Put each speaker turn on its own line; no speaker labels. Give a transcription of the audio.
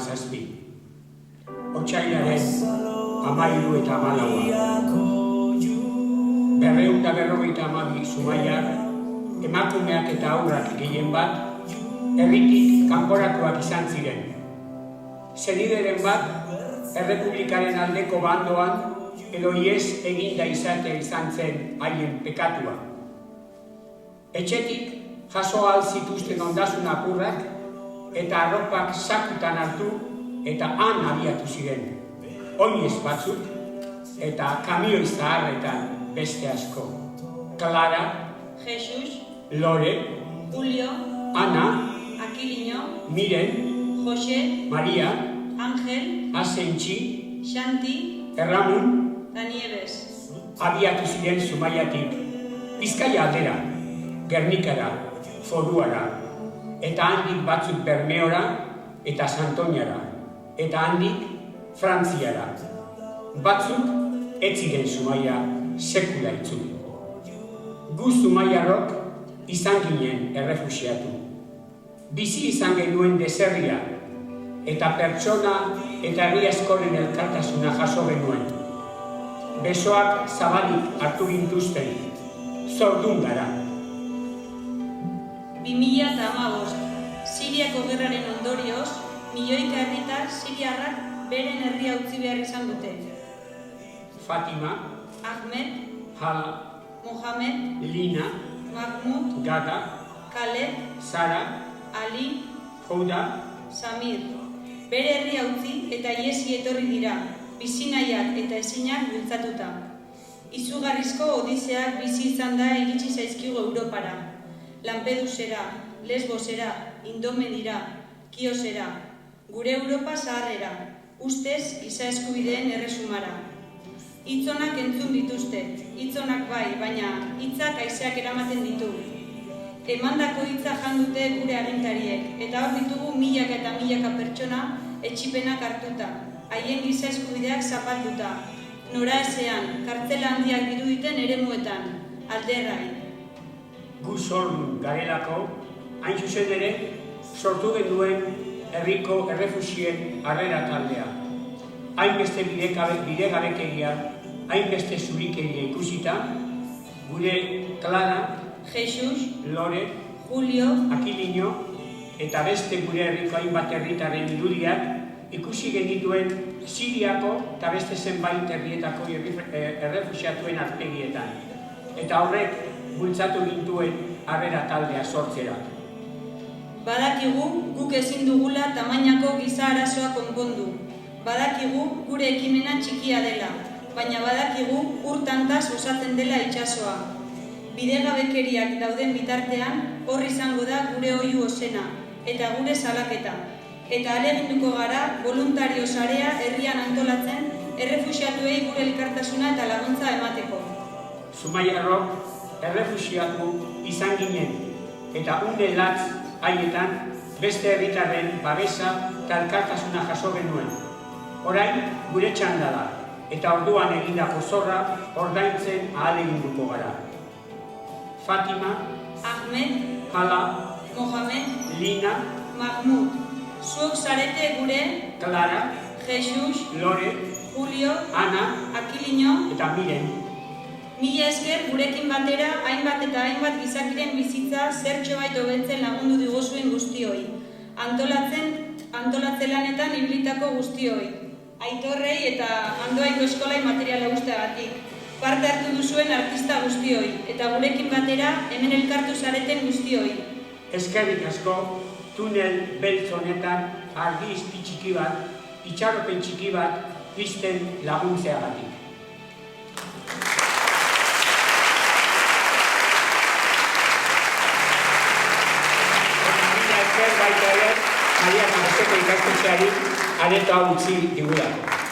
17. Otsailaren 13 eta 14. 252 Zumaiak, emakumeak eta haurrak gehien bat, herritik kanporakoak izan ziren. Senideren bat, errepublikaren aldeko bandoan, edo ihes eginda izatea izan zen haien pekatua. Etxetik jaso ahal zituzten ondasun apurrak eta arropak sakutan hartu eta han abiatu ziren. Oinez batzuk eta kamioi zaharretan beste asko. Clara,
Jesus,
Lore,
Julio,
Ana,
Aquilino,
Miren,
José,
Maria,
Ángel,
Asentxi,
Xanti,
Erramun,
Danieves.
abiatu ziren Zumaiatik, Bizkaia aldera, Gernikara, Foruara, eta handik batzuk Bermeora eta Santoñara, eta handik Frantziara. Batzuk ez ziren Zumaia sekula itzuli. Gu Zumaiarrok izan ginen errefuxiatu. Bizi izan genuen deserria, eta pertsona eta herri askoren elkartasuna jaso genuen. Besoak zabalik hartu gintuzten, zordun gara.
2015, Siriako gerraren ondorioz, milioika herritar siriarrak beren herria utzi behar izan dute.
Fatima,
Ahmed,
Hala,
Mohamed,
Lina,
Mahmoud,
Gada,
Khaled,
Sara,
Ali,
Houda,
Samir. Bere herria utzi eta iesi etorri dira, bizinaiak eta ezinak bultzatuta. Izugarrizko odiseak bizi izan da iritsi zaizkigu Europara. Lampedusera, Lesbosera, Indomedira, Kiosera, gure Europa zaharrera, ustez giza eskubideen erresumara. Hitzonak entzun dituzte, hitzonak bai, baina hitzak haizeak eramaten ditu. Emandako hitza jan dute gure agintariek, eta hor ditugu milaka eta milaka pertsona etxipenak hartuta, haien giza eskubideak zapalduta, noraezean, kartzela handiak diruditen eremuetan, alderrai.
gu zordu garelako, hain zuzen ere, sortu genuen herriko errefusien harrera taldea. Hainbeste bidegabekeria, hainbeste zurikeria ikusita, gure Clara,
Jesus,
Lore,
Julio,
Aquilino eta beste gure herriko hainbat herritarren irudiak ikusi genituen Siriako eta beste zenbait herrietako errefuxiatuen aurpegietan. Eta horrek bultzatu gintuen harrera taldea sortzera.
Badakigu guk ezin dugula tamainako giza arazoa konpondu. Badakigu gure ekimena txikia dela, baina badakigu urtantaz osatzen dela itsasoa. Bidegabekeriak dauden bitartean, hor izango da gure oihu ozena, eta gure salaketa. Eta ahaleginduko gara, voluntario sarea herrian antolatzen, errefuxiatuei gure elkartasuna eta laguntza emateko.
Zumaiarrok errefuxiatu izan ginen, eta une latz haietan beste herritarren babesa eta elkartasuna jaso genuen. Orain gure txanda da, eta orduan egindako zorra ordaintzen ahaleginduko gara. Fatima,
Ahmed,
Hala,
Mohamed,
Lina,
Mahmoud, zuok zarete gure,
Clara,
Jesus,
Lore,
Julio,
Ana
Aquilino.
eta Miren.
Mila esker gurekin batera hainbat eta hainbat gizakiren bizitza zertxobait hobetzen lagundu diguzuen guztioi. Antolatze lanetan ibilitako guztioi. Aitorrei eta Andoaingo eskolai materiala guztiagatik. Parte hartu duzuen artista guztioi, eta gurekin batera hemen elkartu zareten guztioi.
Eskerrik asko, tunel beltz honetan argi izpi txiki bat, itxaropen txiki bat pizten laguntzeagatik. Baita ere, Maria Marceko ikastetxeari aretoa utzi digulako.